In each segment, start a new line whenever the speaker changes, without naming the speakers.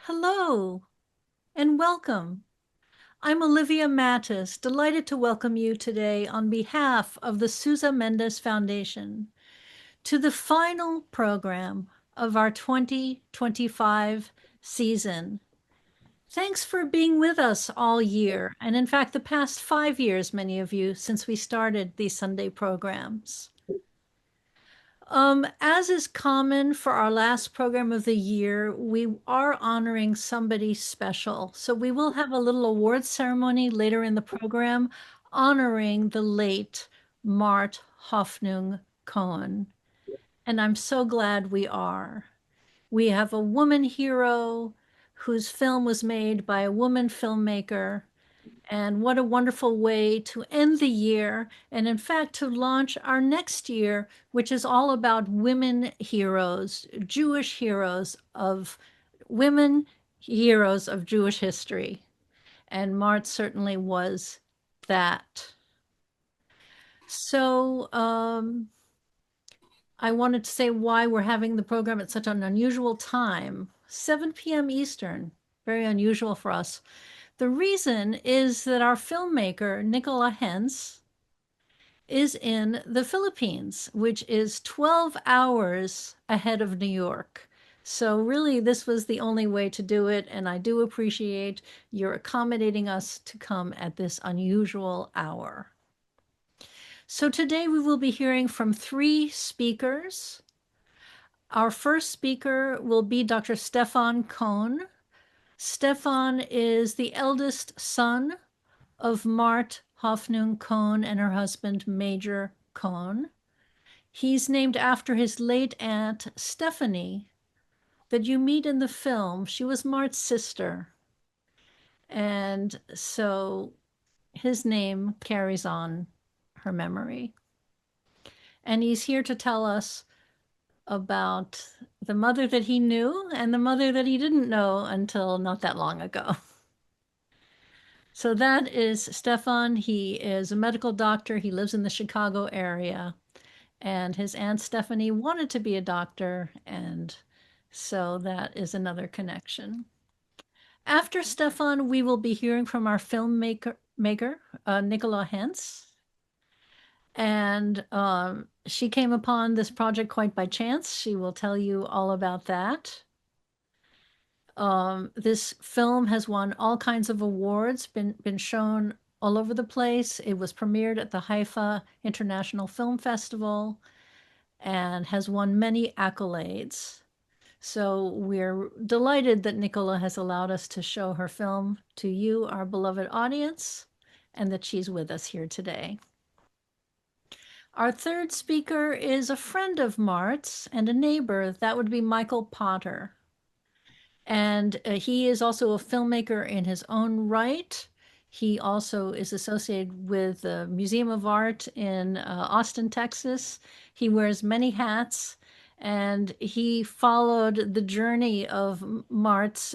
Hello and welcome. I'm Olivia Mattis, delighted to welcome you today on behalf of the Sousa Mendes Foundation to the final program of our 2025 season. Thanks for being with us all year, and in fact, the past 5 years, many of you, since we started these Sunday programs. As is common for our last program of the year, we are honoring somebody special. So we will have a little award ceremony later in the program honoring the late Marthe Hofnung Cohn. And I'm so glad we are. We have a woman hero whose film was made by a woman filmmaker. And what a wonderful way to end the year. And in fact, to launch our next year, which is all about women heroes, Jewish heroes of women heroes of Jewish history. And Marthe certainly was that. So I wanted to say why we're having the program at such an unusual time, 7 p.m. Eastern, very unusual for us. The reason is that our filmmaker, Nicola Hens, is in the Philippines, which is 12 hours ahead of New York. So really, this was the only way to do it, and I do appreciate your accommodating us to come at this unusual hour. So today we will be hearing from 3 speakers. Our first speaker will be Dr. Stefan Cohn. Stefan is the eldest son of Marthe Hofnung Cohn and her husband, Major Cohn. He's named after his late aunt, Stephanie, that you meet in the film. She was Marthe's sister. And so his name carries on her memory. And he's here to tell us about the mother that he knew and the mother that he didn't know until not that long ago. So that is Stefan. He is a medical doctor. He lives in the Chicago area. And his aunt Stephanie wanted to be a doctor. And so that is another connection. After Stefan, we will be hearing from our filmmaker, Nicola Hens. And she came upon this project quite by chance. She will tell you all about that. This film has won all kinds of awards, been shown all over the place. It was premiered at the Haifa International Film Festival and has won many accolades. So we're delighted that Nicola has allowed us to show her film to you, our beloved audience, and that she's with us here today. Our third speaker is a friend of Marthe's and a neighbor. That would be Michael Potter. And he is also a filmmaker in his own right. He also is associated with the Museum of Art in Austin, Texas. He wears many hats, and he followed the journey of Marthe's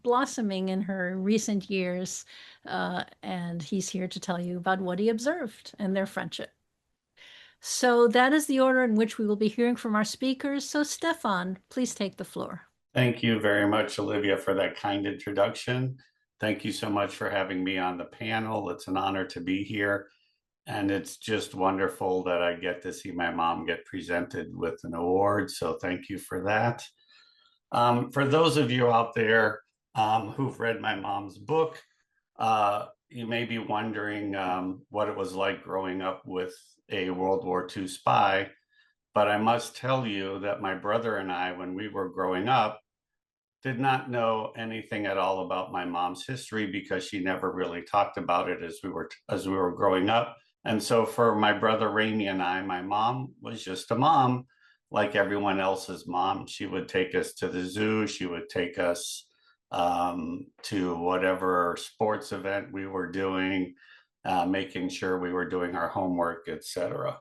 blossoming in her recent years. And he's here to tell you about what he observed and their friendship. So that is the order in which we will be hearing from our speakers. So Stefan, please take the floor.
Thank you very much, Olivia, for that kind introduction. Thank you so much for having me on the panel. It's an honor to be here. And it's just wonderful that I get to see my mom get presented with an award. So thank you for that. For those of you out there who've read my mom's book, you may be wondering what it was like growing up with a World War II spy. But I must tell you that my brother and I, when we were growing up, did not know anything at all about my mom's history because she never really talked about it as we were growing up. And so for my brother Ramy and I, my mom was just a mom, like everyone else's mom. She would take us to the zoo. She would take us to whatever sports event we were doing, making sure we were doing our homework, etc.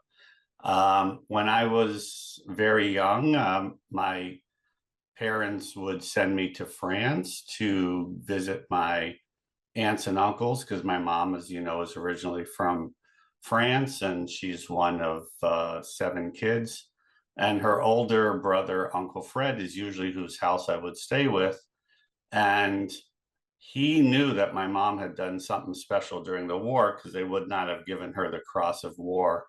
When I was very young, my parents would send me to France to visit my aunts and uncles because my mom, as you know, is originally from France, and she's one of 7 kids. And her older brother, Uncle Fred, is usually whose house I would stay with. And he knew that my mom had done something special during the war, because they would not have given her the Cross of War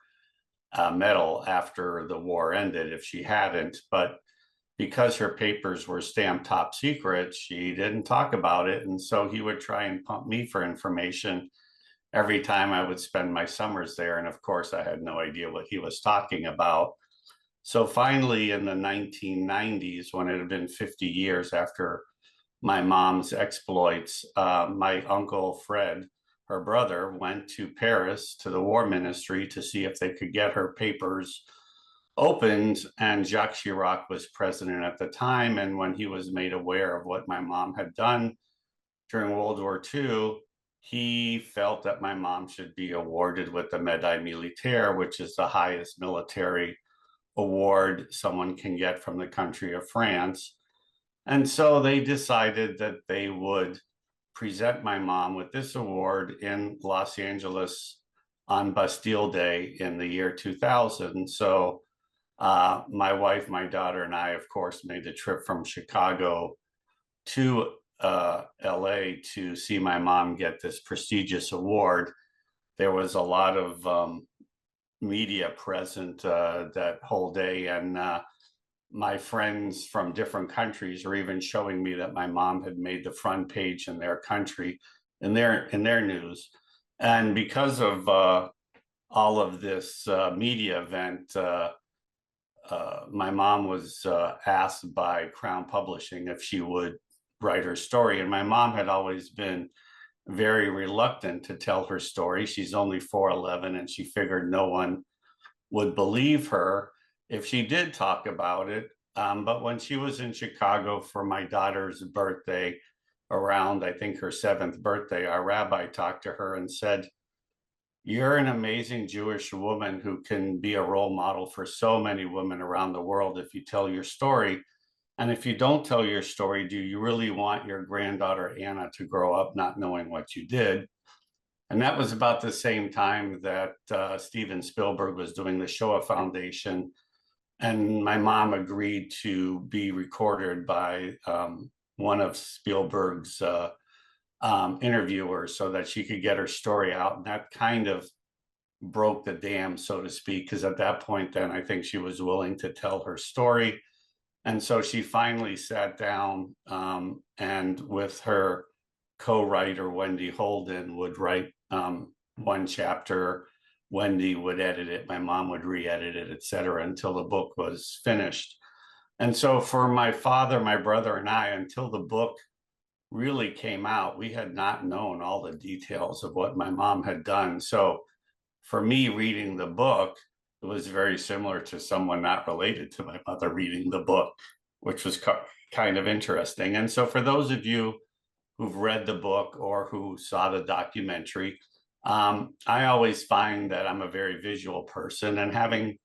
medal after the war ended if she hadn't. But because her papers were stamped top secret, she didn't talk about it. And so he would try and pump me for information every time I would spend my summers there. And of course, I had no idea what he was talking about. So finally, in the 1990s, when it had been 50 years after my mom's exploits, my uncle Fred, her brother, went to Paris to the War Ministry to see if they could get her papers opened. And Jacques Chirac was president at the time. And when he was made aware of what my mom had done during World War II, he felt that my mom should be awarded with the Médaille Militaire, which is the highest military award someone can get from the country of France. And so they decided that they would present my mom with this award in Los Angeles on Bastille Day in the year 2000. So my wife, my daughter, and I, of course, made the trip from Chicago to LA to see my mom get this prestigious award. There was a lot of media present that whole day, and my friends from different countries were even showing me that my mom had made the front page in their country, in their news. And because of all of this media event, my mom was asked by Crown Publishing if she would write her story. And my mom had always been very reluctant to tell her story. She's only 4'11", and she figured no one would believe her if she did talk about it. But when she was in Chicago for my daughter's birthday, around, I think, her 7th birthday, our rabbi talked to her and said, "You're an amazing Jewish woman who can be a role model for so many women around the world if you tell your story. And if you don't tell your story, do you really want your granddaughter Anna to grow up not knowing what you did?" And that was about the same time that Steven Spielberg was doing the Shoah Foundation. And my mom agreed to be recorded by one of Spielberg's interviewers so that she could get her story out. And that kind of broke the dam, so to speak, because at that point then I think she was willing to tell her story. And so she finally sat down and with her co-writer, Wendy Holden, would write one chapter. Wendy would edit it, my mom would re-edit it, et cetera, until the book was finished. And so for my father, my brother, and I, until the book really came out, we had not known all the details of what my mom had done. So for me, reading the book, it was very similar to someone not related to my mother reading the book, which was kind of interesting. And so for those of you who've read the book or who saw the documentary, I always find that I'm a very visual person, and having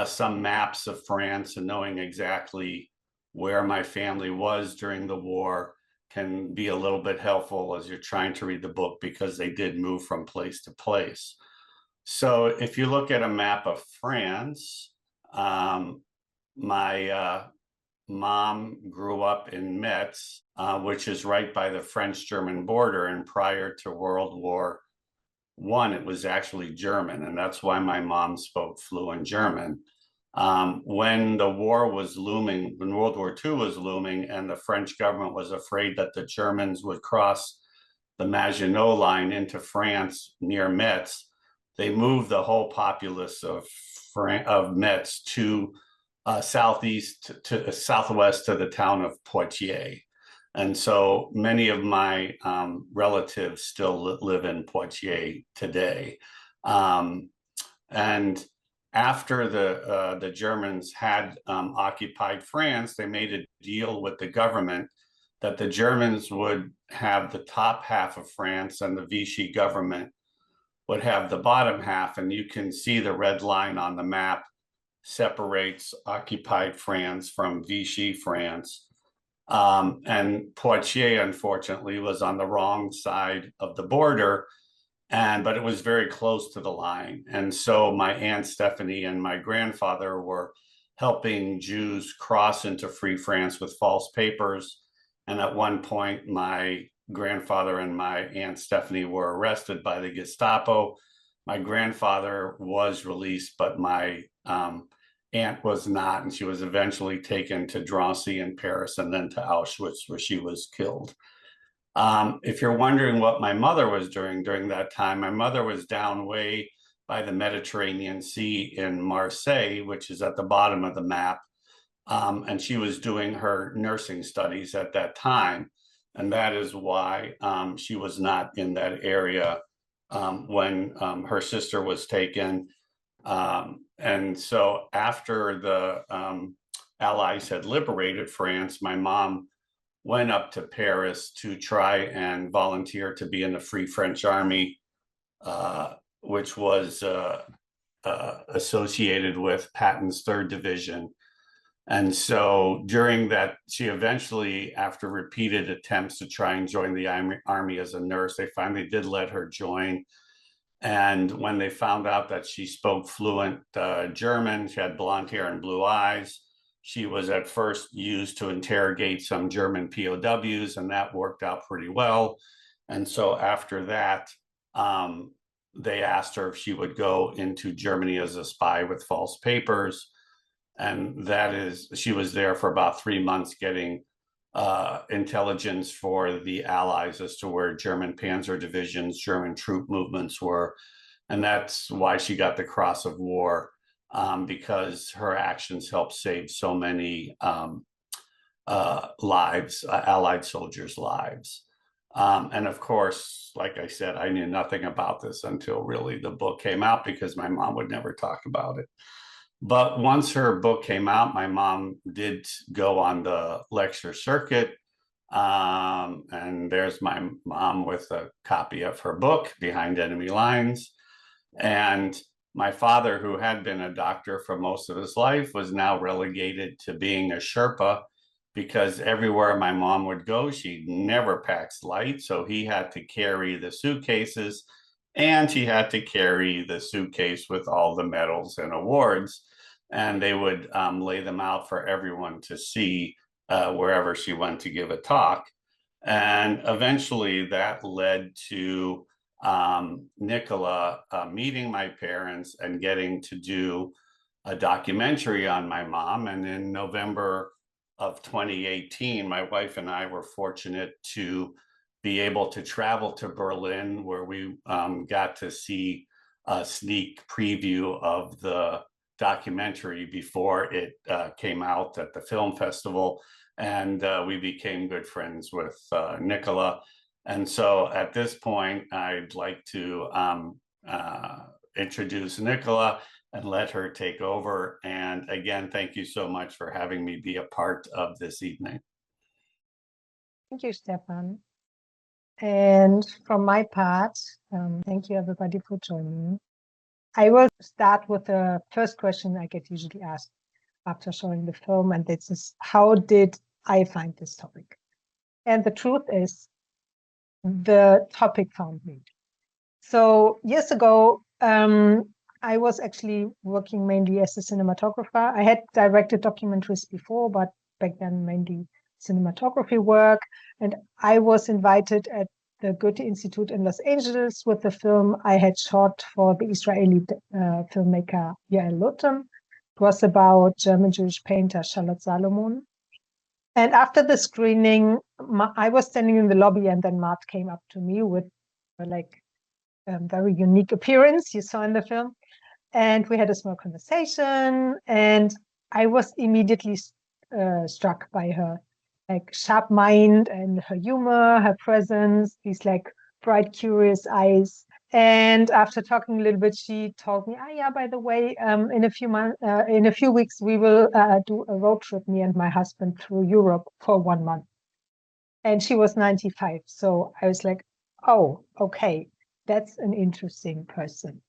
some maps of France and knowing exactly where my family was during the war can be a little bit helpful as you're trying to read the book, because they did move from place to place. So if you look at a map of France, my mom grew up in Metz, which is right by the French-German border. And prior to World War I, it was actually German. And that's why my mom spoke fluent German. When the war was looming, when World War II was looming, and the French government was afraid that the Germans would cross the Maginot Line into France near Metz, they moved the whole populace of Metz to southwest to the town of Poitiers. And so many of my relatives still live in Poitiers today. And after the Germans had occupied France, they made a deal with the government that the Germans would have the top half of France and the Vichy government would have the bottom half. And you can see the red line on the map separates occupied France from Vichy France. And Poitiers, unfortunately, was on the wrong side of the border, but it was very close to the line. And so my Aunt Stephanie and my grandfather were helping Jews cross into Free France with false papers. And at one point, my grandfather and my Aunt Stephanie were arrested by the Gestapo. My grandfather was released, but my aunt was not, and she was eventually taken to Drancy in Paris and then to Auschwitz, where she was killed. If you're wondering what my mother was doing during that time, my mother was down way by the Mediterranean Sea in Marseille, which is at the bottom of the map. And she was doing her nursing studies at that time. And that is why she was not in that area when her sister was taken. And so after the Allies had liberated France, my mom went up to Paris to try and volunteer to be in the Free French Army, which was associated with Patton's 3rd Division. And so during that, she eventually, after repeated attempts to try and join the army as a nurse, they finally did let her join. And when they found out that she spoke fluent German, she had blonde hair and blue eyes, she was at first used to interrogate some German POWs, and that worked out pretty well. And so after that, they asked her if she would go into Germany as a spy with false papers. And that is, she was there for about 3 months getting intelligence for the Allies as to where German panzer divisions, German troop movements were. And that's why she got the Cross of War, because her actions helped save so many lives, Allied soldiers' lives. And of course, like I said, I knew nothing about this until really the book came out, because my mom would never talk about it. But once her book came out, my mom did go on the lecture circuit. And there's my mom with a copy of her book, Behind Enemy Lines. And my father, who had been a doctor for most of his life, was now relegated to being a Sherpa, because everywhere my mom would go, she never packs light. So he had to carry the suitcases, and he had to carry the suitcase with all the medals and awards. And they would lay them out for everyone to see wherever she went to give a talk. And eventually that led to Nicola meeting my parents and getting to do a documentary on my mom. And in November of 2018, my wife and I were fortunate to be able to travel to Berlin, where we got to see a sneak preview of the documentary before it came out at the film festival. And we became good friends with Nicola. And so at this point, I'd like to introduce Nicola and let her take over. And again, thank you so much for having me be a part of this evening.
Thank you, Stefan. And from my part, thank you everybody for joining. I will start with the first question I get usually asked after showing the film, and this is, how did I find this topic? And the truth is, the topic found me. So years ago, I was actually working mainly as a cinematographer. I had directed documentaries before, but back then mainly cinematography work. And I was invited at the Goethe Institute in Los Angeles with the film I had shot for the Israeli filmmaker Yael Lotem. It was about German-Jewish painter Charlotte Salomon. And after the screening, I was standing in the lobby, and then Marthe came up to me with like a very unique appearance you saw in the film. And we had a small conversation, and I was immediately struck by her like sharp mind and her humor, her presence, these like bright, curious eyes. And after talking a little bit, she told me, "Ah, yeah, by the way, in a few weeks, we will do a road trip, me and my husband, through Europe for 1 month." And she was 95, so I was like, "Oh, okay, that's an interesting person."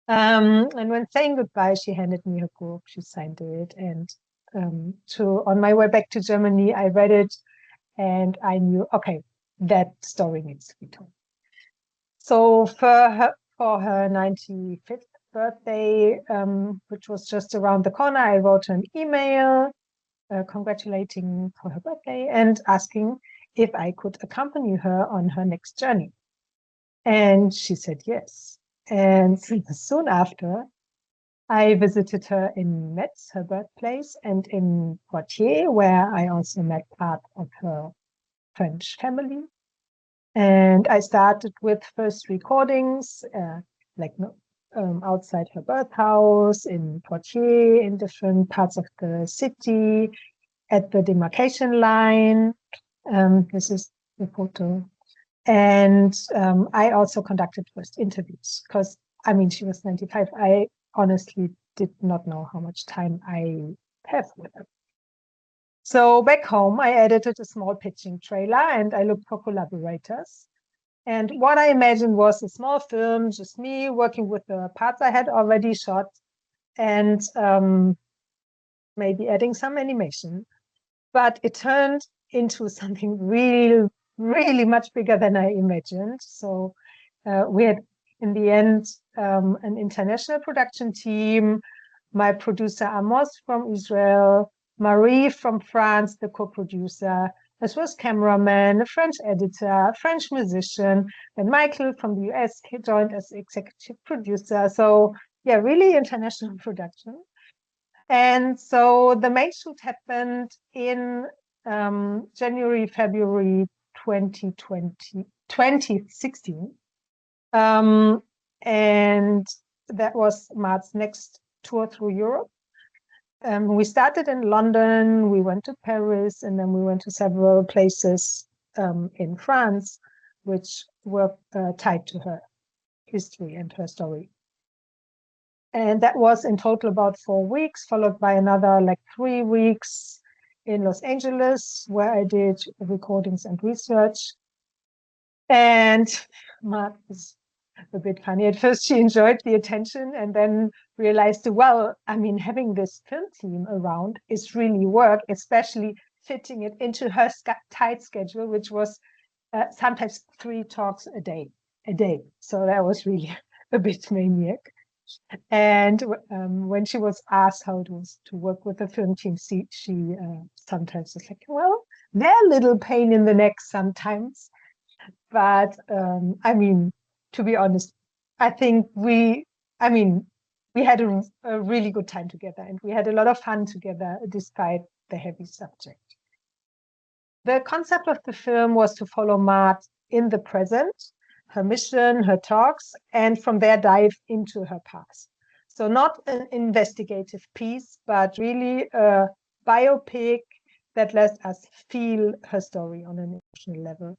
And when saying goodbye, she handed me her book. She signed it, and on my way back to Germany, I read it, and I knew, okay, that story needs to be told. So for her 95th birthday, which was just around the corner, I wrote her an email, congratulating for her birthday and asking if I could accompany her on her next journey. And she said yes. And soon after, I visited her in Metz, her birthplace, and in Poitiers, where I also met part of her French family. And I started with first recordings, outside her birth house, in Poitiers, in different parts of the city, at the demarcation line. This is the photo. And I also conducted first interviews because, I mean, she was 95. I honestly did not know how much time I have with her. So back home, I edited a small pitching trailer and I looked for collaborators. And what I imagined was a small film, just me working with the parts I had already shot and maybe adding some animation. But it turned into something really, really much bigger than I imagined. So we had, in the end, an international production team, my producer Amos from Israel, Marie from France, the co-producer, as well as cameraman, a French editor, a French musician, and Michael from the US joined as executive producer. So yeah, really international production. And so the main shoot happened in January, February 2016. And that was Marthe's next tour through Europe. We started in London, we went to Paris, and then we went to several places in France, which were tied to her history and her story. And that was in total about 4 weeks, followed by another 3 weeks in Los Angeles, where I did recordings and research. And Marthe is a bit funny. At first, she enjoyed the attention and then realized, well, I mean, having this film team around is really work, especially fitting it into her tight schedule, which was sometimes 3 talks a day. So that was really a bit maniac. And when she was asked how it was to work with the film team, she sometimes was like, well, they're a little pain in the neck sometimes. But I mean, to be honest, I think we had a really good time together and we had a lot of fun together despite the heavy subject. The concept of the film was to follow Marthe in the present, her mission, her talks, and from there dive into her past. So not an investigative piece, but really a biopic that lets us feel her story on an emotional level.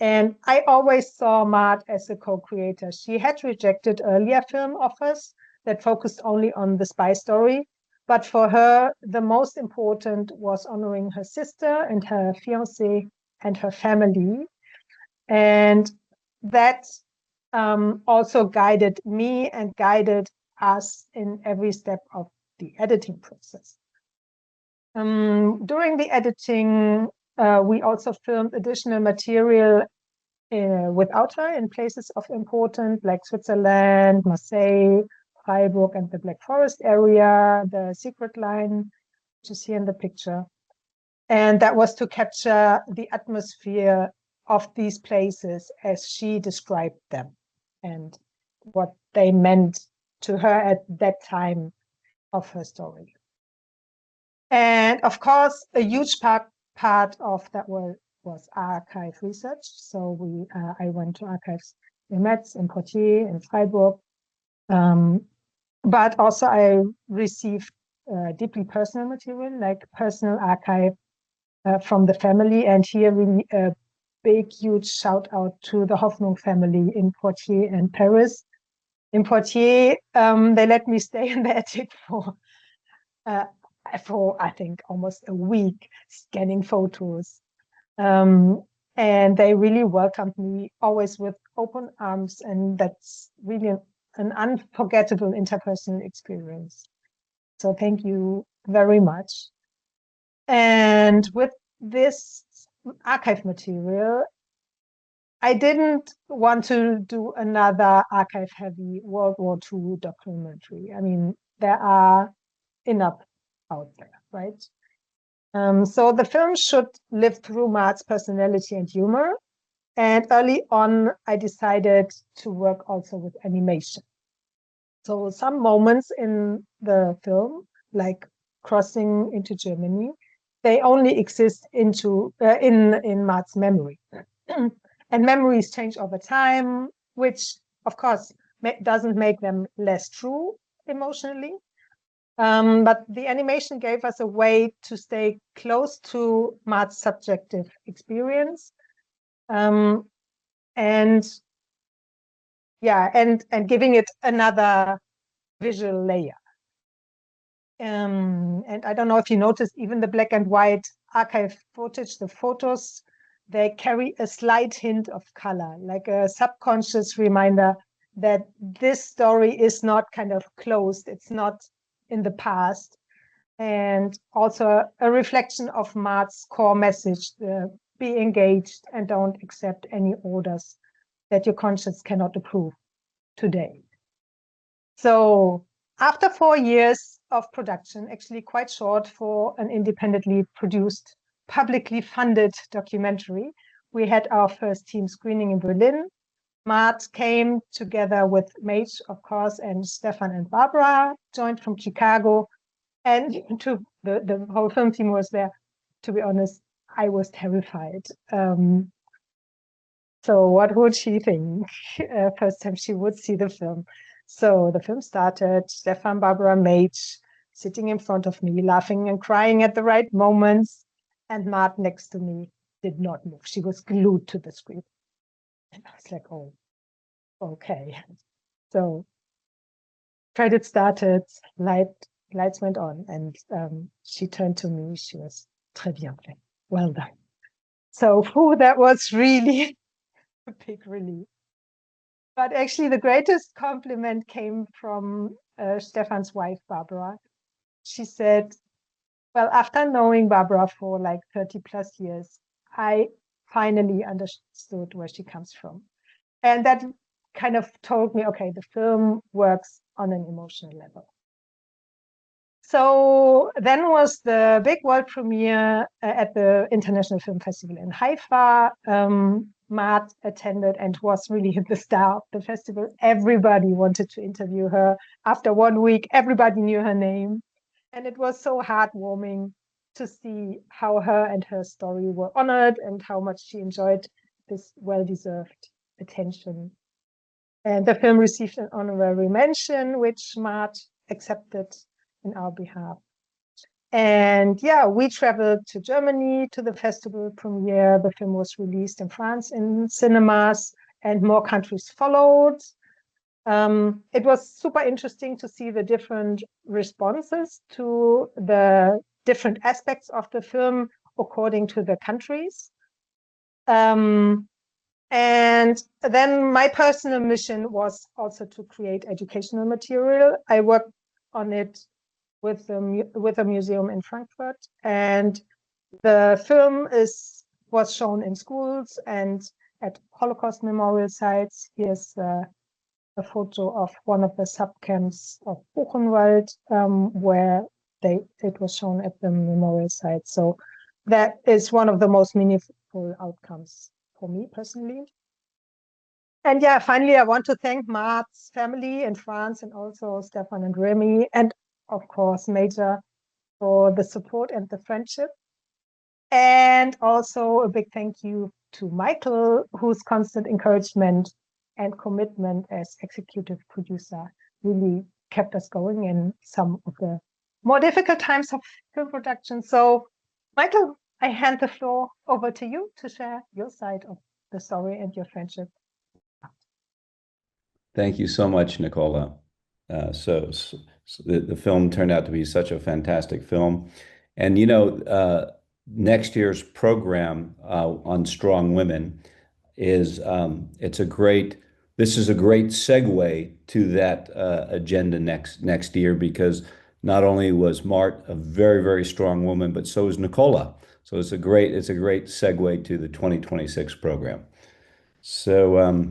And I always saw Marthe as a co-creator. She had rejected earlier film offers that focused only on the spy story. But for her, the most important was honoring her sister and her fiancé and her family. And that also guided me and guided us in every step of the editing process. During the editing, we also filmed additional material without her in places of importance like Switzerland, Marseille, Freiburg, and the Black Forest area, the Secret Line, which is here in the picture. And that was to capture the atmosphere of these places as she described them and what they meant to her at that time of her story. And of course, a huge part of that was archive research. So I went to archives in Metz, in Poitiers, in Freiburg. But also I received deeply personal material, like personal archive from the family. And here really a big, huge shout out to the Hoffnung family in Poitiers and Paris. In Poitiers, they let me stay in the attic for I think almost a week, scanning photos. And they really welcomed me always with open arms. And that's really an unforgettable interpersonal experience. So thank you very much. And with this archive material, I didn't want to do another archive-heavy World War II documentary. I mean, there are enough out there, right? So the film should live through Marthe's personality and humor. And early on, I decided to work also with animation. So some moments in the film, like crossing into Germany, they only exist in Marthe's memory. And memories change over time, which of course doesn't make them less true emotionally. But the animation gave us a way to stay close to Marthe's subjective experience. And yeah, and giving it another visual layer. And I don't know if you noticed, even the black and white archive footage, the photos, they carry a slight hint of color, like a subconscious reminder that this story is not kind of closed, it's not in the past. And also a reflection of Marthe's core message, be engaged and don't accept any orders that your conscience cannot approve today. So after 4 years of production, actually quite short for an independently produced, publicly funded documentary, we had our first team screening in Berlin. Marthe came together with Mage, of course, and Stefan and Barbara, joined from Chicago. And the whole film team was there. To be honest, I was terrified. So what would she think first time she would see the film? So the film started, Stefan, Barbara, Mage, sitting in front of me, laughing and crying at the right moments. And Marthe next to me did not move. She was glued to the screen. And I was like, oh, okay. So credit started, lights went on, and she turned to me. She was très bien, well done. So that was really a big relief. But actually, the greatest compliment came from Stefan's wife, Barbara. She said, well, after knowing Barbara for like 30 plus years, I finally understood where she comes from. And that kind of told me, okay, the film works on an emotional level. So then was the big world premiere at the International Film Festival in Haifa. Marthe attended and was really the star of the festival. Everybody wanted to interview her. After 1 week, everybody knew her name. And it was so heartwarming to see how her and her story were honored and how much she enjoyed this well-deserved attention. And the film received an honorary mention, which Marthe accepted in our behalf. And yeah, we traveled to Germany to the festival premiere. The film was released in France in cinemas, and more countries followed. It was super interesting to see the different responses to the different aspects of the film according to the countries. And then my personal mission was also to create educational material. I worked on it with a museum in Frankfurt, and the film was shown in schools and at Holocaust memorial sites. Here's a photo of one of the subcamps of Buchenwald, where it was shown at the memorial site. So that is one of the most meaningful outcomes for me personally. And yeah, finally, I want to thank Marthe's family in France and also Stefan and Remy, and of course, Major, for the support and the friendship. And also a big thank you to Michael, whose constant encouragement and commitment as executive producer really kept us going in some of the more difficult times of film production. So, Michael, I hand the floor over to you to share your side of the story and your friendship.
Thank you so much, Nicola. So the film turned out to be such a fantastic film. And, next year's program on strong women is this is a great segue to that agenda next year, because not only was Marthe a very, very strong woman, but so is Nicola. So it's a great segue to the 2026 program. So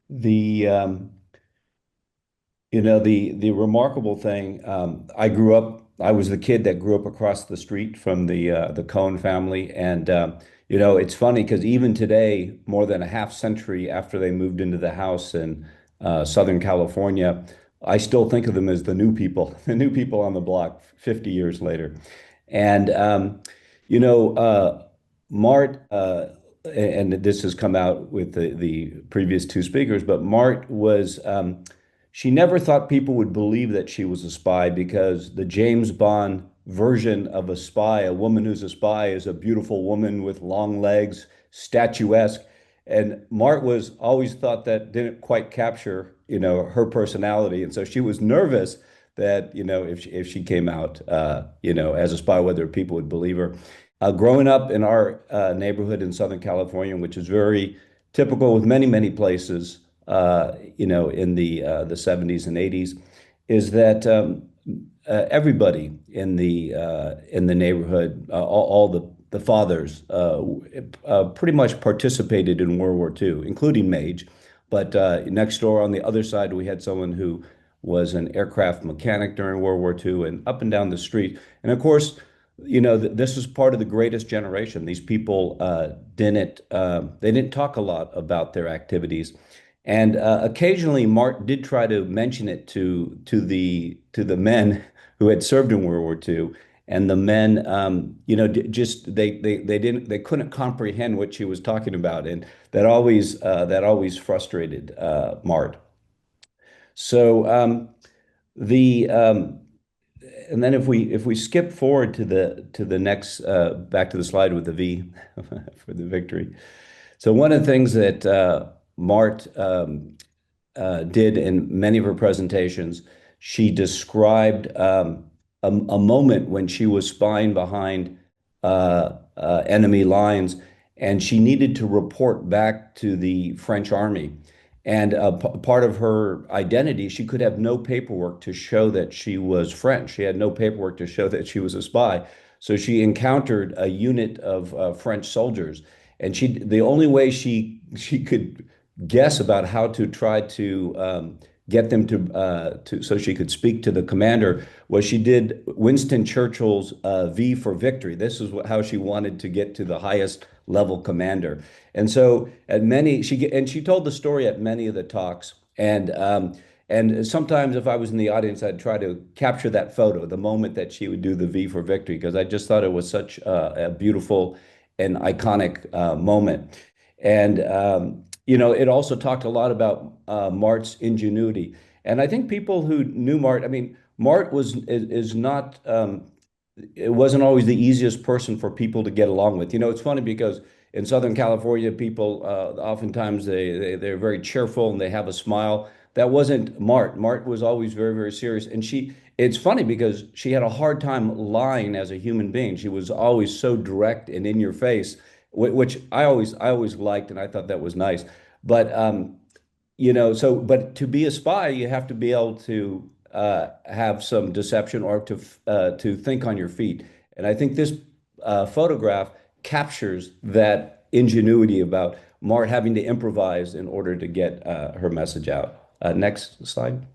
the remarkable thing, I grew up I was the kid that grew up across the street from the Cohn family, and you know, it's funny because even today, more than a half century after they moved into the house in Southern California, I still think of them as the new people, the new people on the block 50 years later. And you know, Mart, and this has come out with the previous two speakers, but Mart was, she never thought people would believe that she was a spy because the James Bond version of a spy, a woman who's a spy, is a beautiful woman with long legs, statuesque. And Mart was always thought that didn't quite capture, you know, her personality. And so she was nervous that, you know, if she came out, you know, as a spy, whether people would believe her. Growing up in our neighborhood in Southern California, which is very typical with many, many places, you know, in the 70s and 80s, is that everybody in the neighborhood, all the fathers, pretty much participated in World War II, including Mage. But next door on the other side, we had someone who was an aircraft mechanic during World War II, and up and down the street. And of course, you know, this is part of the greatest generation. These people they didn't talk a lot about their activities, and occasionally Mart did try to mention it to the men who had served in World War II, and the men, you know, just they couldn't comprehend what she was talking about, and that always frustrated Mart. So the and then if we skip forward to the next back to the slide with the V for the victory. So one of the things that Mart did in many of her presentations, she described a moment when she was spying behind enemy lines, and she needed to report back to the French army. And part of her identity, she could have no paperwork to show that she was French. She had no paperwork to show that she was a spy. So she encountered a unit of French soldiers, and the only way she could guess about how to try to get them to so she could speak to the commander was she did Winston Churchill's V for victory. This is how she wanted to get to the highest level commander. And so she told the story at many of the talks. And sometimes if I was in the audience, I'd try to capture that photo, the moment that she would do the V for victory, because I just thought it was such a beautiful and iconic moment. And you know, it also talked a lot about Mart's ingenuity. And I think people who knew Mart, I mean, Mart is not, it wasn't always the easiest person for people to get along with. You know, it's funny because in Southern California, people oftentimes they're very cheerful and they have a smile. That wasn't Mart. Mart was always very, very serious. And it's funny because she had a hard time lying as a human being. She was always so direct and in your face, which I always liked, and I thought that was nice. But you know, but to be a spy, you have to be able to have some deception or to think on your feet. And I think this photograph captures that ingenuity about Mart having to improvise in order to get her message out. Next slide.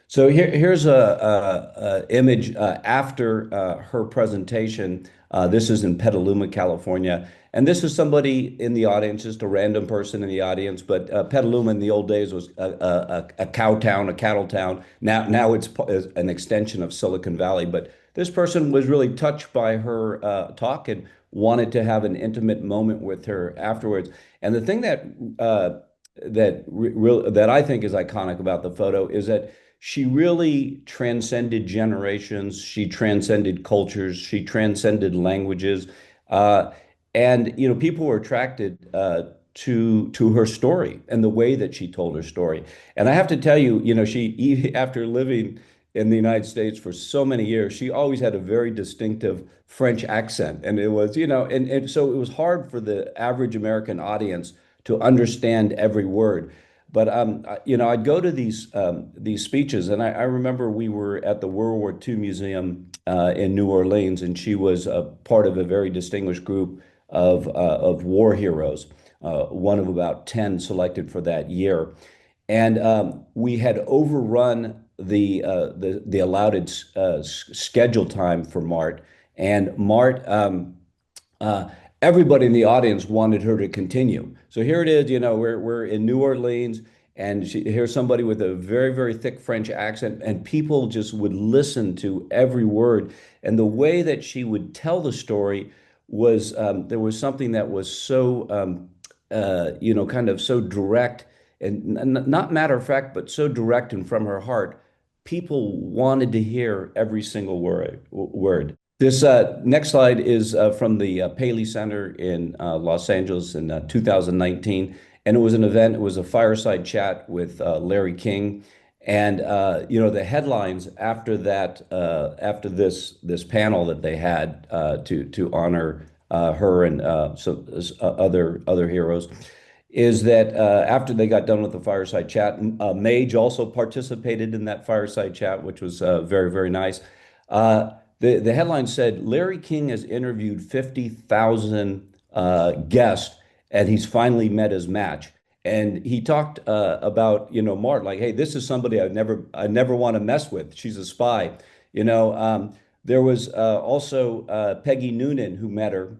So here's a image after her presentation. This is in Petaluma, California. And this is somebody in the audience, just a random person in the audience. But Petaluma in the old days was a cow town, a cattle town. Now it's an extension of Silicon Valley. But this person was really touched by her talk and wanted to have an intimate moment with her afterwards. And the thing that I think is iconic about the photo is that she really transcended generations. She transcended cultures. She transcended languages. And, you know, people were attracted to her story and the way that she told her story. And I have to tell you, you know, after living in the United States for so many years, she always had a very distinctive French accent. And it was, you know, and so it was hard for the average American audience to understand every word. But you know, I'd go to these speeches, and I remember we were at the World War II Museum in New Orleans, and she was a part of a very distinguished group of war heroes, one of about 10 selected for that year. And we had overrun the allotted schedule time for Marthe, and Marthe. Uh, Everybody in the audience wanted her to continue. So here it is, we're in New Orleans, and here's somebody with a very, very thick French accent, and people just would listen to every word. And the way that she would tell the story was there was something that was so kind of so direct and not matter of fact, but so direct and from her heart. People wanted to hear every single word. This next slide is from the Paley Center in Los Angeles in 2019, and it was an event. It was a fireside chat with Larry King, and the headlines after that, after this panel that they had to honor her and other heroes, is that after they got done with the fireside chat, Mage also participated in that fireside chat, which was very, very nice. The headline said Larry King has interviewed 50,000 guests, and he's finally met his match. And he talked about Marthe, like, hey, this is somebody I never want to mess with. She's a spy. There was also Peggy Noonan, who met her,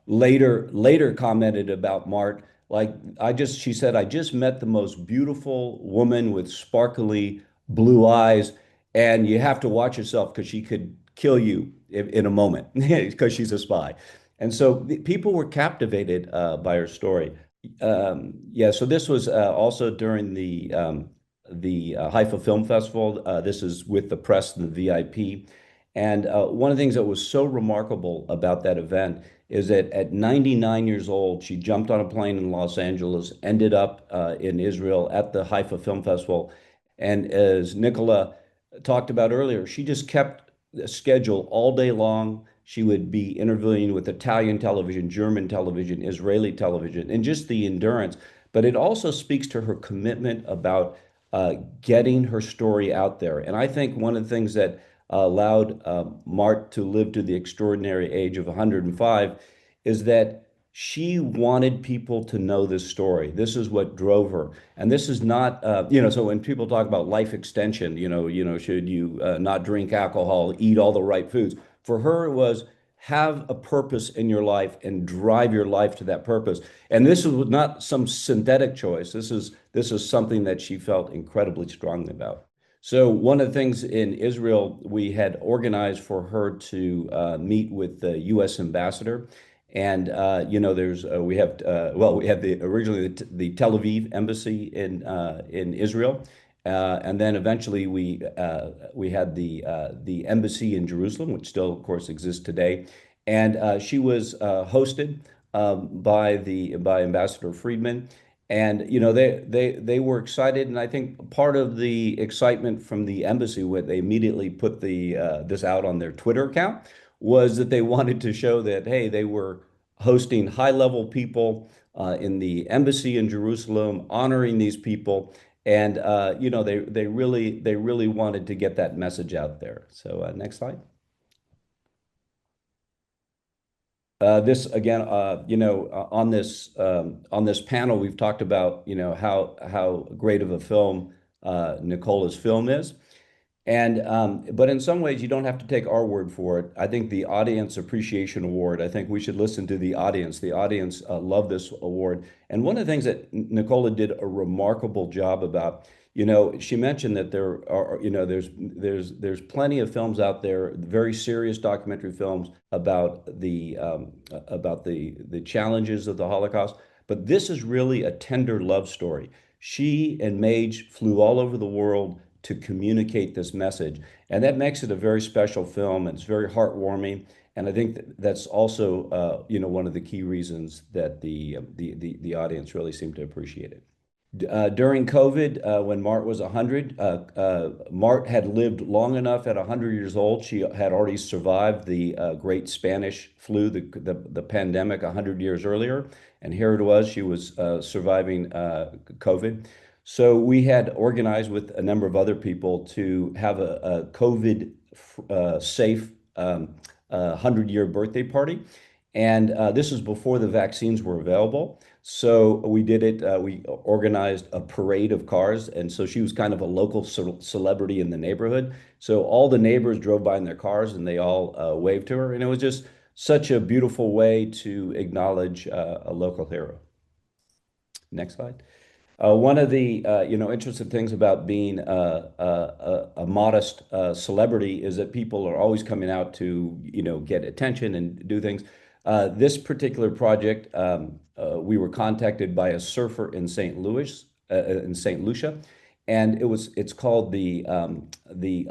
later commented about Marthe, like, she said, I just met the most beautiful woman with sparkly blue eyes, and you have to watch yourself because she could kill you in a moment because she's a spy. And so people were captivated by her story. Yeah, so this was also during the Haifa Film Festival. This is with the press and the VIP. And one of the things that was so remarkable about that event is that at 99 years old, she jumped on a plane in Los Angeles, ended up in Israel at the Haifa Film Festival. And as Nicola talked about earlier, she just kept a schedule all day long. She would be interviewing with Italian television, German television, Israeli television, and just the endurance. But it also speaks to her commitment about getting her story out there. And I think one of the things that allowed Marthe to live to the extraordinary age of 105 is that she wanted people to know this story. This is what drove her. And this is not, so when people talk about life extension, should you not drink alcohol, eat all the right foods? For her, it was have a purpose in your life and drive your life to that purpose. And this was not some synthetic choice. This is something that she felt incredibly strongly about. So one of the things in Israel, we had organized for her to meet with the U.S. ambassador. And there's we have we had originally the Tel Aviv embassy in Israel, and then eventually we had the embassy in Jerusalem, which still of course exists today, and she was hosted by Ambassador Friedman, and they were excited, and I think part of the excitement from the embassy, when they immediately put this out on their Twitter account, was that they wanted to show that, hey, they were hosting high-level people in the embassy in Jerusalem, honoring these people, and they really wanted to get that message out there. So next slide. This again, on this panel, we've talked about how great of a film Nicola's film is. But in some ways, you don't have to take our word for it. I think the Audience Appreciation Award, I think we should listen to the audience. The audience loved this award. And one of the things that Nicola did a remarkable job about, she mentioned that there are, there's plenty of films out there, very serious documentary films about the challenges of the Holocaust. But this is really a tender love story. She and Mage flew all over the world to communicate this message. And that makes it a very special film, and it's very heartwarming. And I think that's also, one of the key reasons that the audience really seemed to appreciate it. During COVID, when Marthe was 100, Marthe had lived long enough at 100 years old. She had already survived the great Spanish flu, the pandemic 100 years earlier. And here it was, she was surviving COVID. So we had organized with a number of other people to have a COVID safe 100-year birthday party. And this was before the vaccines were available. So we did it. We organized a parade of cars, and so she was kind of a local celebrity in the neighborhood. So all the neighbors drove by in their cars, and they all waved to her, and it was just such a beautiful way to acknowledge a local hero. Next slide. One of the interesting things about being a modest celebrity is that people are always coming out to get attention and do things. This particular project, we were contacted by a surfer in St. Louis, in St. Lucia, and it's called the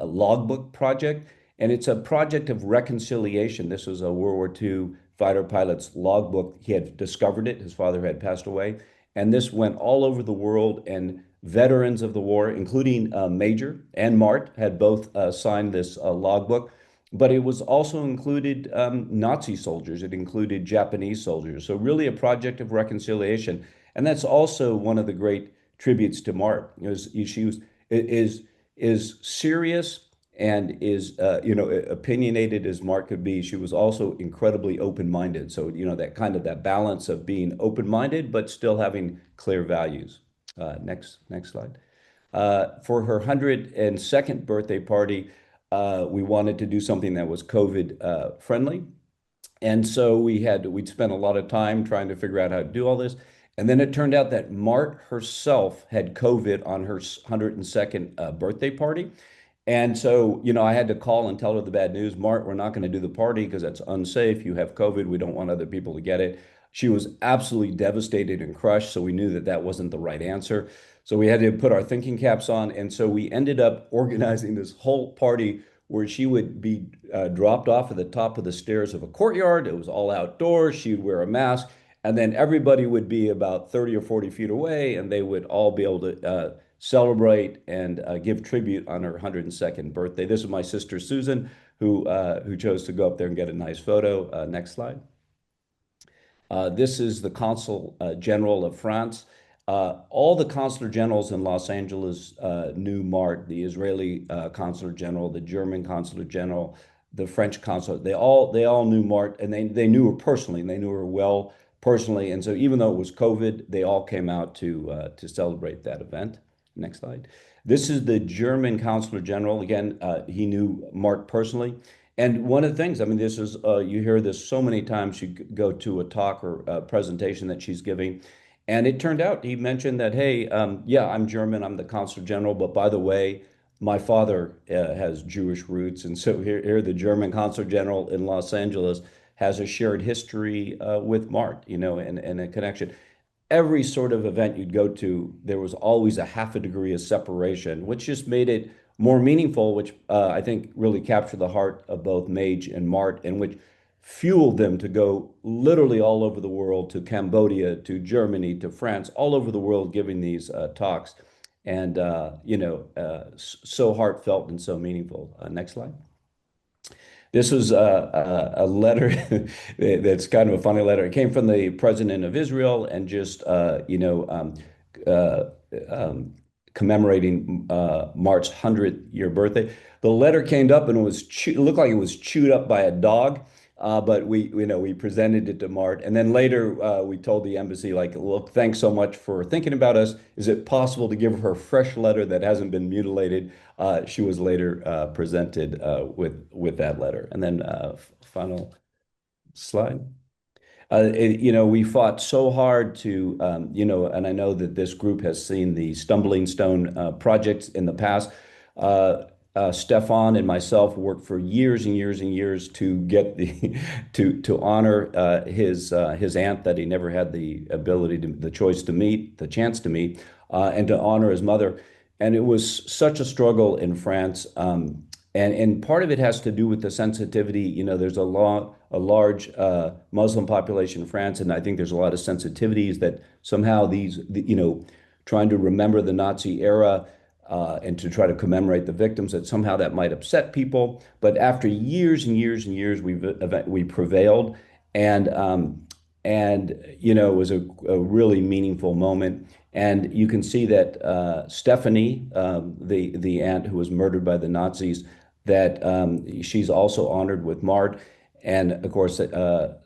Logbook Project, and it's a project of reconciliation. This was a World War II fighter pilot's logbook. He had discovered it. His father had passed away. And this went all over the world, and veterans of the war, including Major and Mart, had both signed this logbook. But it was also included Nazi soldiers. It included Japanese soldiers. So really a project of reconciliation. And that's also one of the great tributes to Mart. She is serious and is opinionated as Mart could be. She was also incredibly open-minded. So that balance of being open-minded but still having clear values. Next slide. For her 102nd birthday party, we wanted to do something that was COVID friendly. And so we'd spent a lot of time trying to figure out how to do all this. And then it turned out that Mart herself had COVID on her 102nd birthday party. And so, I had to call and tell her the bad news. Mart, we're not going to do the party because that's unsafe. You have COVID. We don't want other people to get it. She was absolutely devastated and crushed. So we knew that that wasn't the right answer. So we had to put our thinking caps on. And so we ended up organizing this whole party where she would be dropped off at the top of the stairs of a courtyard. It was all outdoors. She would wear a mask. And then everybody would be about 30 or 40 feet away, and they would all be able to celebrate and give tribute on her 102nd birthday. This is my sister Susan, who chose to go up there and get a nice photo. Next slide. This is the Consul General of France. All the consular generals in Los Angeles knew Mart, the Israeli consular general, the German consular general, the French consul. They all knew Mart, and they knew her personally, and they knew her well personally. And so even though it was COVID, they all came out to celebrate that event. Next slide. This is the German Consular General. Again, he knew Mart personally. And one of the things, this is, you hear this so many times, you go to a talk or a presentation that she's giving. And it turned out, he mentioned that, hey, yeah, I'm German, I'm the Consular General, but by the way, my father has Jewish roots. And so here the German Consular General in Los Angeles has a shared history with Mart, and a connection. Every sort of event you'd go to, there was always a half a degree of separation, which just made it more meaningful, which I think really captured the heart of both Mage and Mart, and which fueled them to go literally all over the world, to Cambodia, to Germany, to France, all over the world giving these talks. And, so heartfelt and so meaningful. Next slide. This was a letter that's kind of a funny letter. It came from the president of Israel, and just commemorating Mart's 100th-year birthday. The letter came up and it looked like it was chewed up by a dog. But we presented it to Mart, and then later we told the embassy, like, look, thanks so much for thinking about us. Is it possible to give her a fresh letter that hasn't been mutilated? She was later presented with that letter. And then final slide. We fought so hard to, and I know that this group has seen the Stumbling Stone projects in the past. Stefan and myself worked for years and years and years to get to honor his aunt that he never had the chance to meet, and to honor his mother. And it was such a struggle in France. And part of it has to do with the sensitivity. There's a large Muslim population in France, and I think there's a lot of sensitivities that somehow trying to remember the Nazi era and to try to commemorate the victims, that somehow that might upset people. But after years and years and years, we prevailed, and it was a really meaningful moment. And you can see that Stephanie, the aunt who was murdered by the Nazis, that she's also honored with Mart. And of course,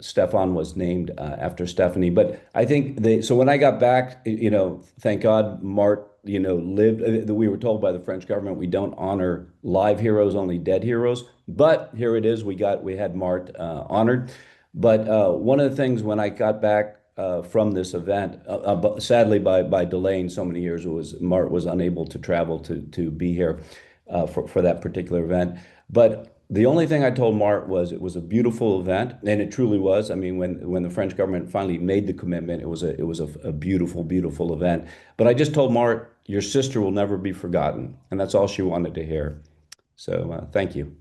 Stefan was named after Stephanie. But I think so when I got back, thank God Marthe, lived. We were told by the French government we don't honor live heroes, only dead heroes. But here it is. We had Marthe honored. But one of the things when I got back from this event, sadly by delaying so many years, Marthe was unable to travel to be here for that particular event. But the only thing I told Marthe was it was a beautiful event, and it truly was. I mean, when the French government finally made the commitment, it was a beautiful, beautiful event. But I just told Marthe, your sister will never be forgotten, and that's all she wanted to hear. So thank you.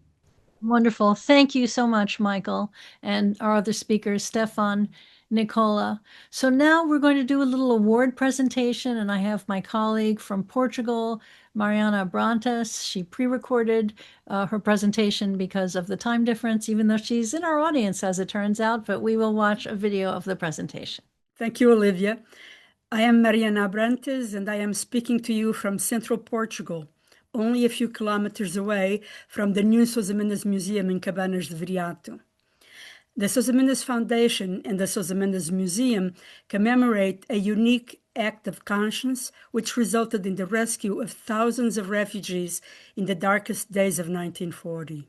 Wonderful. Thank you so much, Michael, and our other speakers, Stefan, Nicola. So now we're going to do a little award presentation, and I have my colleague from Portugal, Mariana Brantas. She pre-recorded her presentation because of the time difference, even though she's in our audience, as it turns out, but we will watch a video of the presentation.
Thank you, Olivia. I am Mariana Brantas, and I am speaking to you from central Portugal, only a few kilometers away from the new Sousa Mendes Museum in Cabanas de Viriato. The Sousa Mendes Foundation and the Sousa Mendes Museum commemorate a unique act of conscience which resulted in the rescue of thousands of refugees in the darkest days of 1940.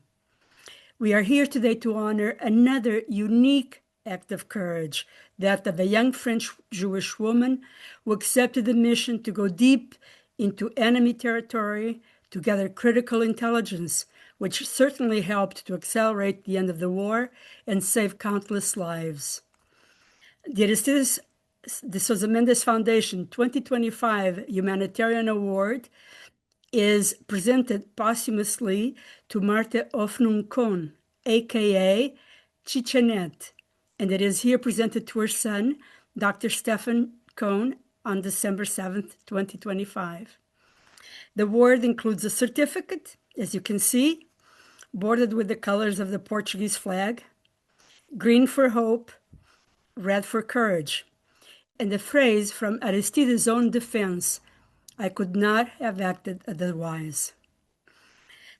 We are here today to honor another unique act of courage, that of a young French Jewish woman who accepted the mission to go deep into enemy territory to gather critical intelligence, which certainly helped to accelerate the end of the war and save countless lives. The Aristides de Sousa Mendes Foundation 2025 Humanitarian Award is presented posthumously to Marthe Hofnung Cohn, aka Chichinette, and it is here presented to her son, Dr. Stefan Cohn, on December 7th, 2025. The award includes a certificate, as you can see, bordered with the colors of the Portuguese flag, green for hope, red for courage, and the phrase from Aristides' own defense, I could not have acted otherwise.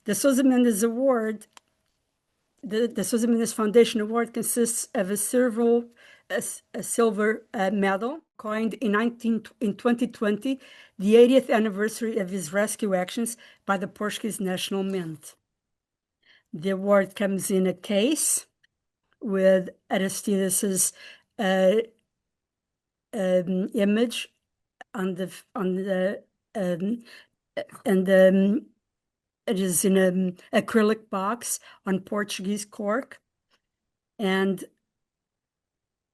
The Sousa Mendes Award, the Sousa Mendes Foundation Award consists of a silver medal coined in 2020, the 80th anniversary of his rescue actions by the Portuguese National Mint. The award comes in a case with Aristides' image it is in an acrylic box on Portuguese cork, and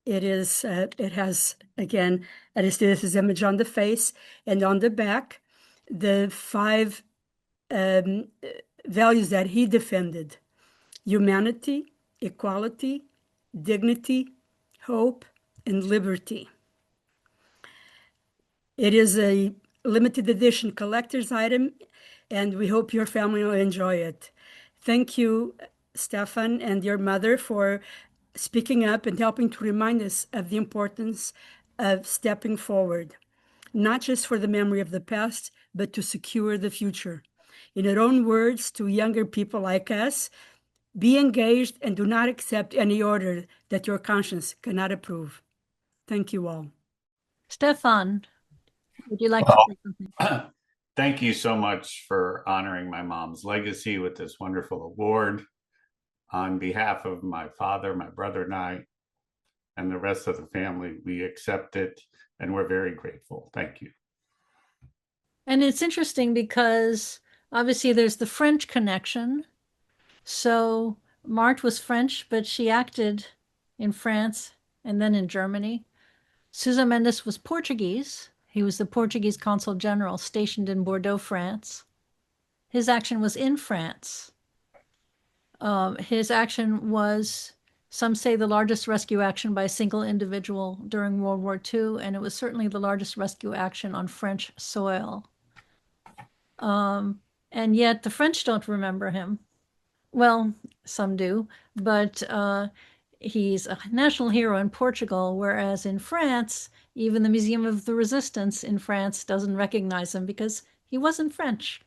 it has again Aristides' image on the face, and on the back the 5 values that he defended: humanity, equality, dignity, hope, and liberty. It is a limited edition collector's item, and we hope your family will enjoy it. Thank you, Stefan, and your mother for speaking up and helping to remind us of the importance of stepping forward, not just for the memory of the past, but to secure the future. In your own words to younger people like us, be engaged and do not accept any order that your conscience cannot approve. Thank you all.
Stefan, would you like to say something?
Thank you so much for honoring my mom's legacy with this wonderful award. On behalf of my father, my brother, and I, and the rest of the family, we accept it, and we're very grateful. Thank you.
And it's interesting because obviously there's the French connection. So Marthe was French, but she acted in France and then in Germany. Sousa Mendes was Portuguese. He was the Portuguese consul general stationed in Bordeaux, France. His action was in France. His action was, some say, the largest rescue action by a single individual during World War II, and it was certainly the largest rescue action on French soil. And yet the French don't remember him. Well, some do, but he's a national hero in Portugal, whereas in France, even the Museum of the Resistance in France doesn't recognize him because he wasn't French.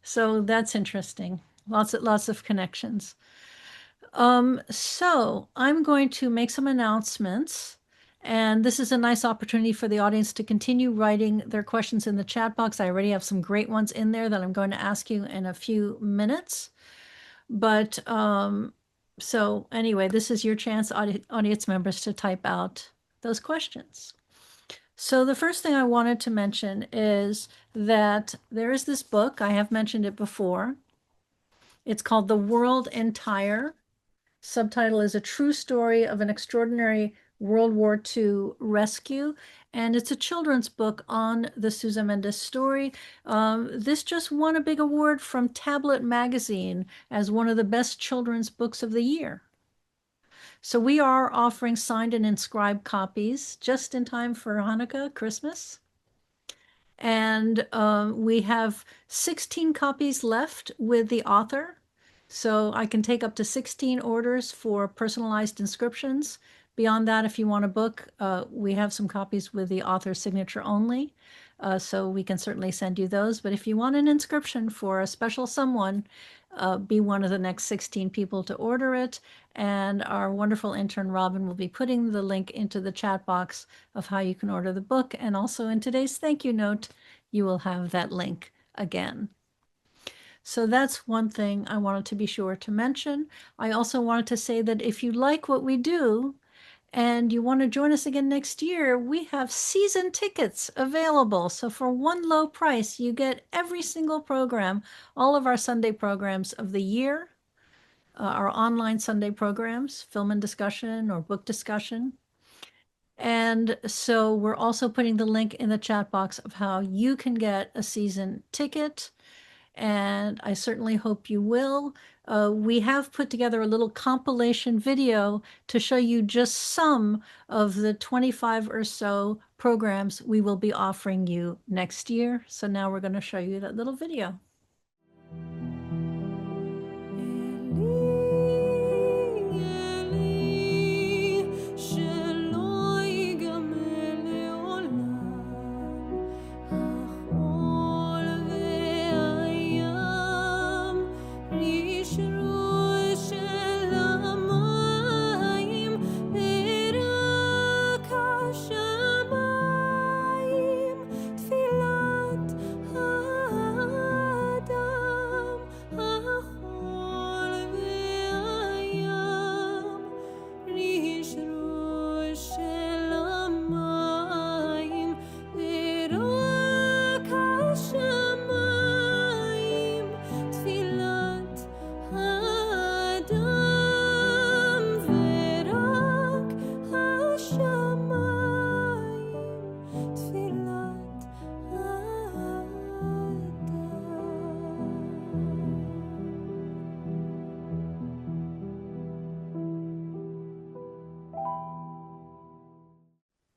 So that's interesting. Lots of connections. So I'm going to make some announcements, and this is a nice opportunity for the audience to continue writing their questions in the chat box. I already have some great ones in there that I'm going to ask you in a few minutes. But so anyway, this is your chance, audience members, to type out those questions. So the first thing I wanted to mention is that there is this book, I have mentioned it before. It's called The World Entire. Subtitle is A True Story of an Extraordinary World War II Rescue. And it's a children's book on the Sousa Mendes story. This just won a big award from Tablet Magazine as one of the best children's books of the year. So we are offering signed and inscribed copies just in time for Hanukkah, Christmas. And we have 16 copies left with the author. So I can take up to 16 orders for personalized inscriptions. Beyond that, if you want a book, we have some copies with the author's signature only. So we can certainly send you those. But if you want an inscription for a special someone, be one of the next 16 people to order it. And our wonderful intern, Robin, will be putting the link into the chat box of how you can order the book. And also in today's thank you note, you will have that link again. So that's one thing I wanted to be sure to mention. I also wanted to say that if you like what we do and you want to join us again next year, we have season tickets available. So for one low price, you get every single program, all of our Sunday programs of the year, our online Sunday programs, film and discussion or book discussion. And so we're also putting the link in the chat box of how you can get a season ticket. And I certainly hope you will. We have put together a little compilation video to show you just some of the 25 or so programs we will be offering you next year. So now we're going to show you that little video.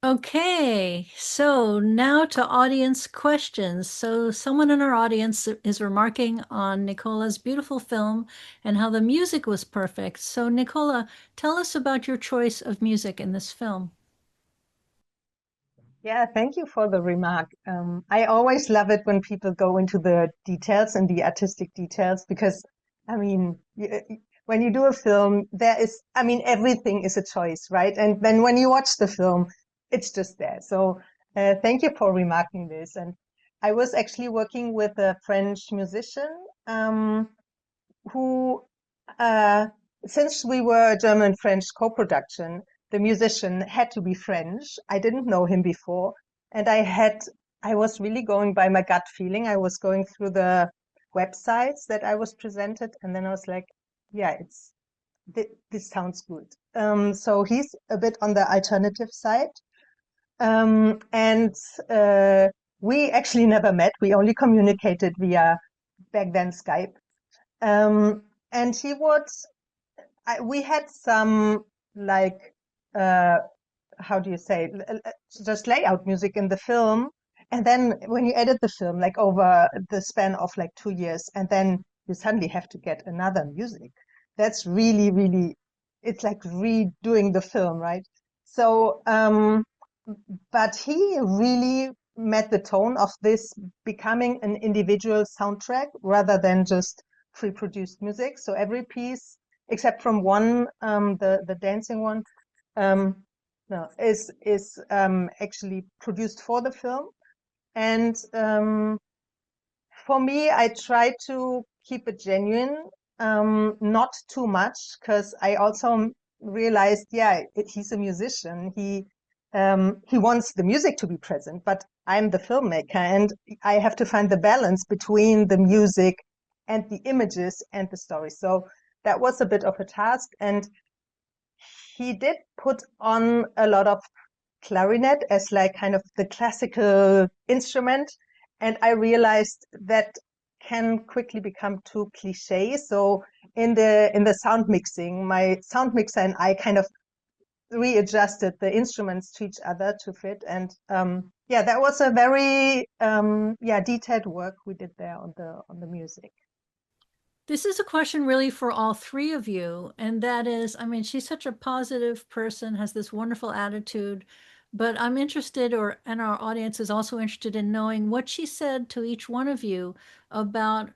Okay, so now to audience questions. So someone in our audience is remarking on Nicola's beautiful film and how the music was perfect. So Nicola, tell us about your choice of music in this film.
Yeah, thank you for the remark. I always love it when people go into the details and the artistic details because, I mean, when you do a film, everything is a choice, right? And then when you watch the film, it's just there. So thank you for remarking this. And I was actually working with a French musician who, since we were a German-French co-production, the musician had to be French. I didn't know him before. And I was really going by my gut feeling. I was going through the websites that I was presented. And then I was like, yeah, this sounds good. So he's a bit on the alternative side. We actually never met. We only communicated via, back then, Skype. And we had some like, how do you say, just layout music in the film. And then when you edit the film, like over the span of like 2 years, and then you suddenly have to get another music. That's really, really, it's like redoing the film, right? So, but he really met the tone of this becoming an individual soundtrack rather than just pre-produced music. So every piece except from one, the dancing one, no, is actually produced for the film. And for me, I try to keep it genuine, not too much, because I also realized, yeah, he's a musician. He wants the music to be present, but I'm the filmmaker, and I have to find the balance between the music and the images and the story. So that was a bit of a task, and he did put on a lot of clarinet as like kind of the classical instrument. And I realized that can quickly become too cliche. So in the sound mixing, my sound mixer and I kind of readjusted the instruments to each other to fit. And yeah, that was a very detailed work we did there on the music.
This is a question really for all three of you. And that is, I mean, she's such a positive person, has this wonderful attitude, but I'm interested, and our audience is also interested in knowing what she said to each one of you about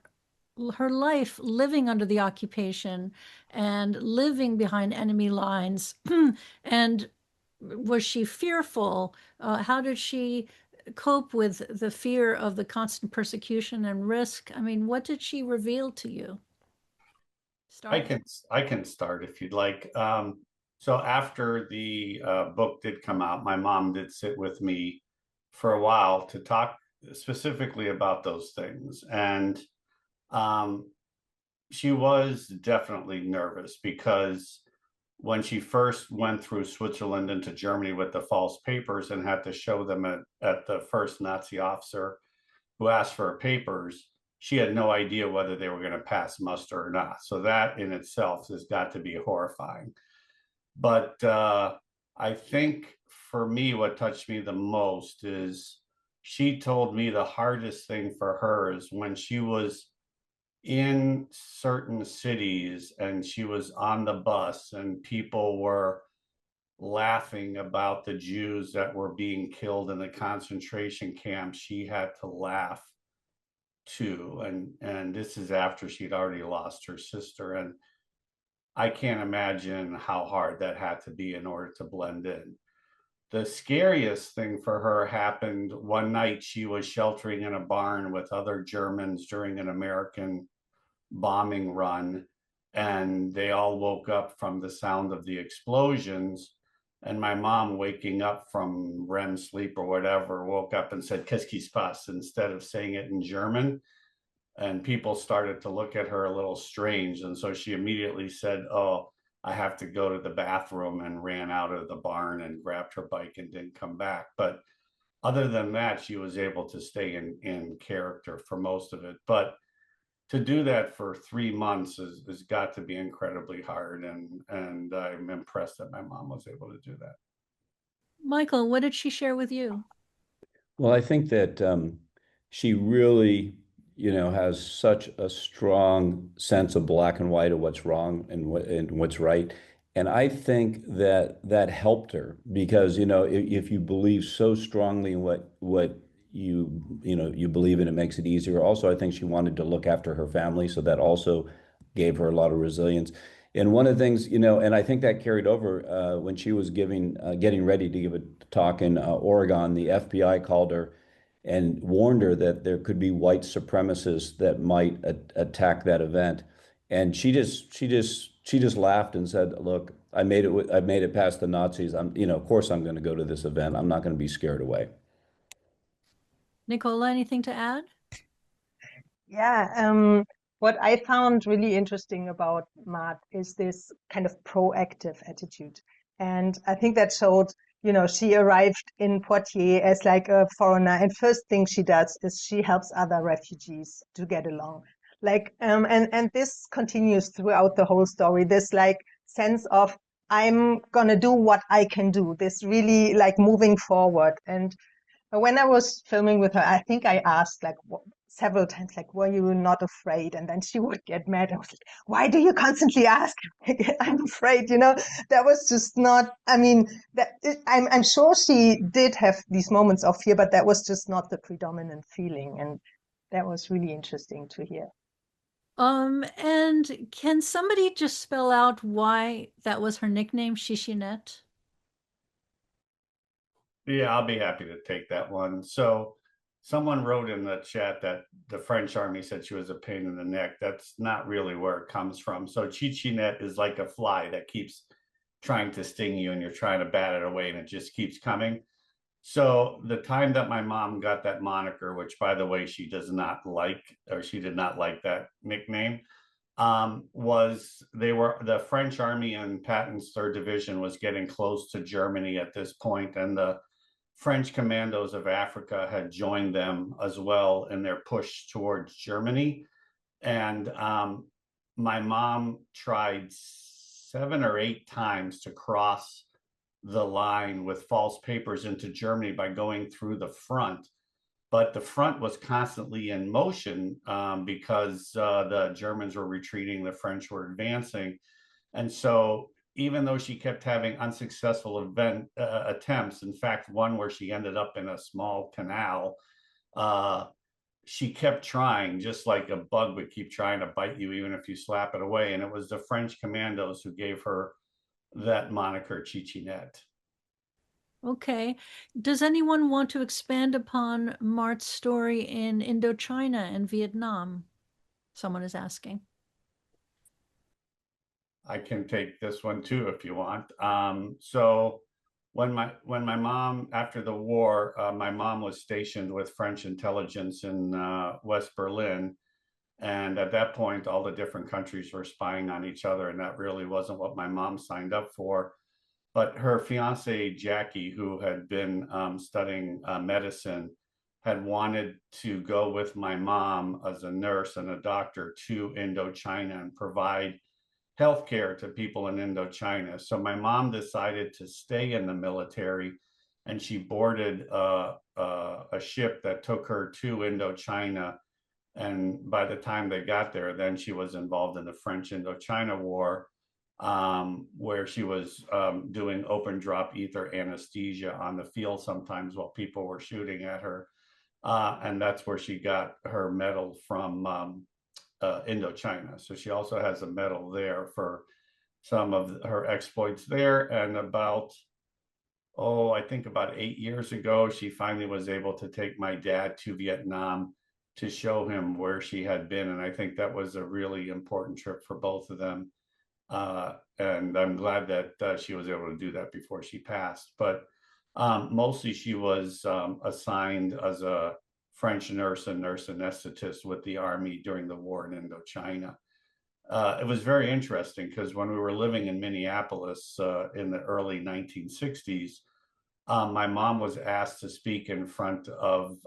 her life living under the occupation and living behind enemy lines. And was she fearful? How did she cope with the fear of the constant persecution and risk? I mean, what did she reveal to you?
I can start if you'd like. So after the book did come out, my mom did sit with me for a while to talk specifically about those things. And she was definitely nervous because when she first went through Switzerland into Germany with the false papers and had to show them at the first Nazi officer who asked for her papers, she had no idea whether they were going to pass muster or not. So that in itself has got to be horrifying. But I think for me, what touched me the most is she told me the hardest thing for her is when she was in certain cities and she was on the bus and people were laughing about the Jews that were being killed in the concentration camps, she had to laugh too. And this is after she'd already lost her sister. And I can't imagine how hard that had to be in order to blend in. The scariest thing for her happened one night. She was sheltering in a barn with other Germans during an American bombing run, and they all woke up from the sound of the explosions. And my mom, waking up from REM sleep or whatever, woke up and said, "Qu'est-ce qui se passe?" instead of saying it in German. And people started to look at her a little strange. And so she immediately said, "Oh, I have to go to the bathroom," and ran out of the barn and grabbed her bike and didn't come back. But other than that, she was able to stay in character for most of it. But to do that for 3 months has got to be incredibly hard. And I'm impressed that my mom was able to do that.
Michael, what did she share with you?
Well, I think that she really, has such a strong sense of black and white of what's wrong and what's right. And I think that helped her because, if you believe so strongly in what you believe in, it makes it easier. Also, I think she wanted to look after her family, so that also gave her a lot of resilience. And one of the things, and I think that carried over when she was getting ready to give a talk in Oregon. The FBI called her and warned her that there could be white supremacists that might attack that event. And she just laughed and said, "Look, I made it past the Nazis. Of course I'm going to go to this event. I'm not going to be scared away."
Nicola, anything to add?
Yeah, what I found really interesting about Marthe is this kind of proactive attitude. And I think that showed, she arrived in Poitiers as like a foreigner, and first thing she does is she helps other refugees to get along. Like, and this continues throughout the whole story, this like sense of I'm gonna do what I can do, this really like moving forward. And when I was filming with her, I think I asked like several times, like, were you not afraid? And then she would get mad. I was like, why do you constantly ask? I'm afraid, that was just not, I mean, I'm sure she did have these moments of fear, but that was just not the predominant feeling. And that was really interesting to hear.
And can somebody just spell out why that was her nickname, Chichinette?
Yeah, I'll be happy to take that one. So someone wrote in the chat that the French army said she was a pain in the neck. That's not really where it comes from. So Chichinette is like a fly that keeps trying to sting you and you're trying to bat it away and it just keeps coming. So the time that my mom got that moniker, which by the way, she does not like, or she did not like that nickname, was the French army and Patton's third division was getting close to Germany at this point, and the French commandos of Africa had joined them as well in their push towards Germany. And my mom tried 7 or 8 times to cross the line with false papers into Germany by going through the front. But the front was constantly in motion because the Germans were retreating, the French were advancing. And so even though she kept having unsuccessful attempts, in fact, one where she ended up in a small canal, she kept trying, just like a bug would keep trying to bite you, even if you slap it away. And it was the French commandos who gave her that moniker, Chichinette.
Okay. Does anyone want to expand upon Mart's story in Indochina and Vietnam? Someone is asking.
I can take this one too if you want. So when my mom, after the war, my mom was stationed with French intelligence in West Berlin. And at that point, all the different countries were spying on each other, and that really wasn't what my mom signed up for. But her fiance, Jackie, who had been studying medicine, had wanted to go with my mom as a nurse and a doctor to Indochina and provide healthcare to people in Indochina. So my mom decided to stay in the military, and she boarded a ship that took her to Indochina. And by the time they got there, then she was involved in the French Indochina War, where she was doing open drop ether anesthesia on the field sometimes while people were shooting at her. And that's where she got her medal from Indochina. So she also has a medal there for some of her exploits there. And I think about 8 years ago, she finally was able to take my dad to Vietnam to show him where she had been. And I think that was a really important trip for both of them. And I'm glad that she was able to do that before she passed. But mostly she was assigned as a French nurse and nurse anesthetist with the army during the war in Indochina. It was very interesting because when we were living in Minneapolis in the early 1960s, my mom was asked to speak in front of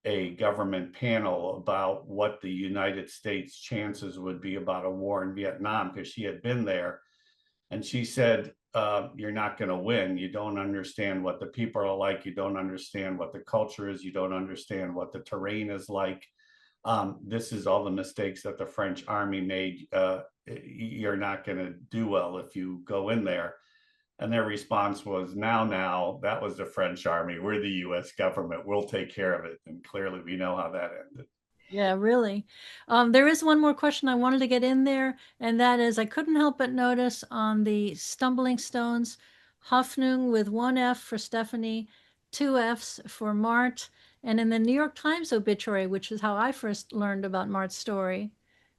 a government panel about what the United States chances would be about a war in Vietnam, because she had been there. And she said, you're not going to win. You don't understand what the people are like. You don't understand what the culture is. You don't understand what the terrain is like. This is all the mistakes that the French army made. You're not going to do well if you go in there. And their response was, now, that was the French army. We're the US government. We'll take care of it. And clearly we know how that ended.
Yeah, really. There is one more question I wanted to get in there, and that is I couldn't help but notice on the Stumbling Stones, Hoffnung with 1 F for Stephanie, 2 Fs for Mart, and in the New York Times obituary, which is how I first learned about Mart's story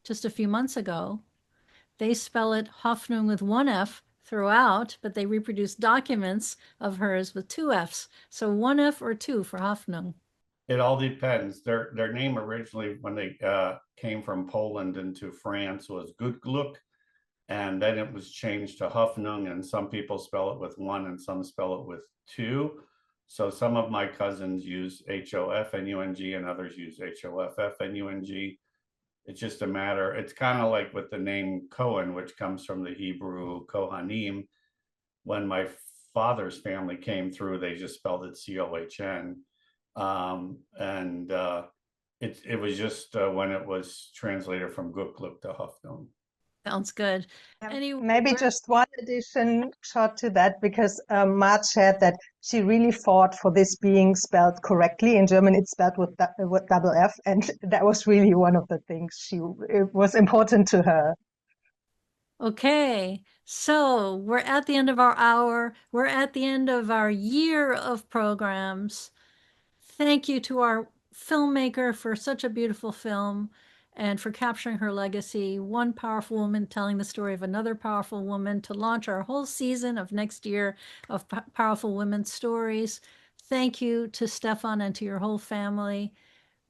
just a few months ago, they spell it Hoffnung with 1 F throughout, but they reproduce documents of hers with 2 Fs. So 1 F or 2 for Hoffnung.
It all depends. Their name originally, when they came from Poland into France, was Gutgluk, and then it was changed to Hoffnung, and some people spell it with 1 and some spell it with 2. So some of my cousins use Hoffnung and others use Hoffnung. It's just a matter. It's kind of like with the name Cohen, which comes from the Hebrew Kohanim. When my father's family came through, they just spelled it Cohn. It was just when it was translated from Gukluk to Hoffnung.
Sounds good.
Maybe just one addition shot to that, because Marthe shared that she really fought for this being spelled correctly. In German, it's spelled with double F, and that was really one of the things it was important to her.
Okay, so we're at the end of our hour. We're at the end of our year of programs. Thank you to our filmmaker for such a beautiful film and for capturing her legacy. One powerful woman telling the story of another powerful woman to launch our whole season of next year of powerful women's stories. Thank you to Stefan and to your whole family.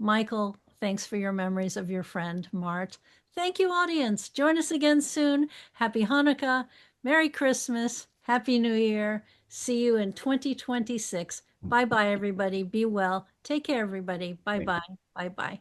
Michael, thanks for your memories of your friend, Marthe. Thank you, audience. Join us again soon. Happy Hanukkah, Merry Christmas, Happy New Year. See you in 2026. Bye-bye, everybody. Be well. Take care, everybody. Bye-bye. Bye-bye.